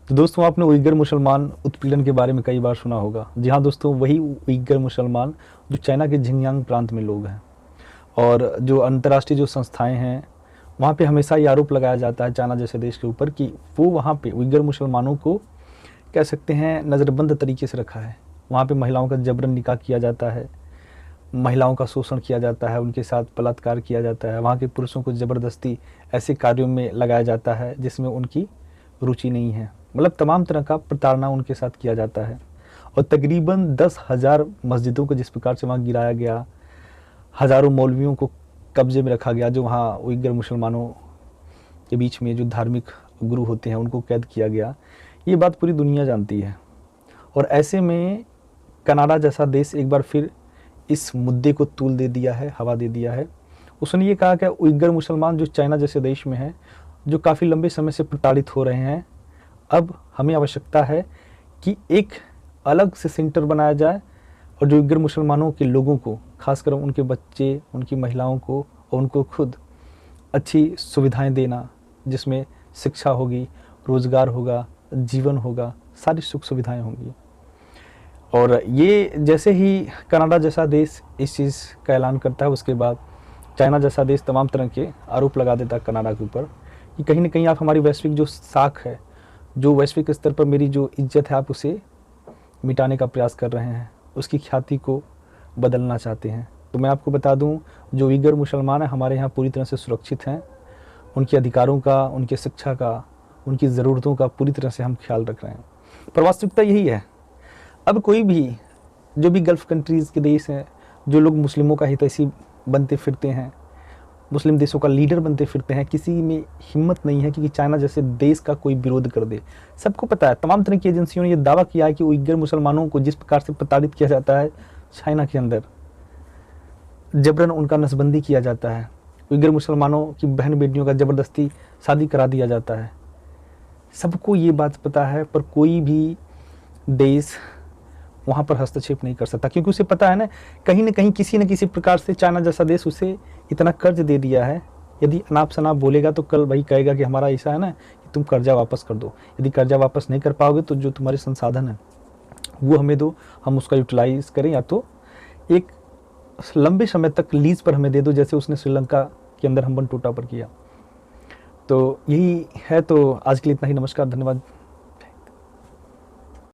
तो दोस्तों, आपने उइगर मुसलमान उत्पीड़न के बारे में कई बार सुना होगा। जी हाँ दोस्तों, वही उइगर मुसलमान जो चाइना के झिंजियांग प्रांत में लोग हैं। और जो अंतर्राष्ट्रीय जो संस्थाएं हैं, वहाँ पे हमेशा ये आरोप लगाया जाता है चाइना जैसे देश के ऊपर कि वो वहाँ पे उइगर मुसलमानों को कह सकते हैं नज़रबंद तरीके से रखा है। वहाँ पे महिलाओं का जबरन निकाह किया जाता है, महिलाओं का शोषण किया जाता है, उनके साथ बलात्कार किया जाता है। वहाँ के पुरुषों को ज़बरदस्ती ऐसे कार्यों में लगाया जाता है जिसमें उनकी रुचि नहीं है। मतलब तमाम तरह का प्रताड़ना उनके साथ किया जाता है। और तकरीबन 10,000 मस्जिदों को जिस प्रकार से वहाँ गिराया गया, हज़ारों मौलवियों को कब्जे में रखा गया, जो वहाँ उइगर मुसलमानों के बीच में जो धार्मिक गुरु होते हैं उनको कैद किया गया, ये बात पूरी दुनिया जानती है। और ऐसे में कनाडा जैसा देश एक बार फिर इस मुद्दे को तूल दे दिया है, हवा दे दिया है। उसने ये कहा कि उइगर मुसलमान जो चाइना जैसे देश में हैं, जो काफ़ी लंबे समय से प्रताड़ित हो रहे हैं, अब हमें आवश्यकता है कि एक अलग से सेंटर बनाया जाए और जो उइगर मुसलमानों के लोगों को, खासकर उनके बच्चे, उनकी महिलाओं को और उनको खुद अच्छी सुविधाएं देना, जिसमें शिक्षा होगी, रोज़गार होगा, जीवन होगा, सारी सुख सुविधाएं होंगी। और ये जैसे ही कनाडा जैसा देश इस चीज़ का ऐलान करता है, उसके बाद चाइना जैसा देश तमाम तरह के आरोप लगा देता है कनाडा के ऊपर कि कहीं ना कहीं आप हमारी वैश्विक जो साख है, जो वैश्विक स्तर पर मेरी जो इज्जत है, आप उसे मिटाने का प्रयास कर रहे हैं, उसकी ख्याति को बदलना चाहते हैं। तो मैं आपको बता दूं, जो उइगर मुसलमान हैं हमारे यहाँ पूरी तरह से सुरक्षित हैं। उनके अधिकारों का, उनकी शिक्षा का, उनकी ज़रूरतों का पूरी तरह से हम ख्याल रख रहे हैं। पर वास्तविकता यही है। अब कोई भी, जो भी गल्फ़ कंट्रीज़ के देश हैं, जो लोग मुस्लिमों का हितैषी बनते फिरते हैं, मुस्लिम देशों का लीडर बनते फिरते हैं, किसी में हिम्मत नहीं है कि चाइना जैसे देश का कोई विरोध कर दे। सबको पता है, तमाम तरह की एजेंसियों ने यह दावा किया है कि उइगर मुसलमानों को जिस प्रकार से प्रताड़ित किया जाता है चाइना के अंदर, जबरन उनका नसबंदी किया जाता है, उइगर मुसलमानों की बहन बेटियों का ज़बरदस्ती शादी करा दिया जाता है, सबको ये बात पता है। पर कोई भी देश वहाँ पर हस्तक्षेप नहीं कर सकता, क्योंकि उसे पता है ना कहीं किसी न किसी प्रकार से चाइना जैसा देश उसे इतना कर्ज दे दिया है। यदि अनाप शनाप बोलेगा तो कल वही कहेगा कि हमारा ऐसा है ना कि तुम कर्जा वापस कर दो। यदि कर्जा वापस नहीं कर पाओगे तो जो तुम्हारे संसाधन है वो हमें दो, हम उसका यूटिलाइज करें, या तो एक लंबे समय तक लीज पर हमें दे दो, जैसे उसने श्रीलंका के अंदर हम्बन टोटा पर किया। तो यही है। तो आज के लिए इतना ही। नमस्कार, धन्यवाद।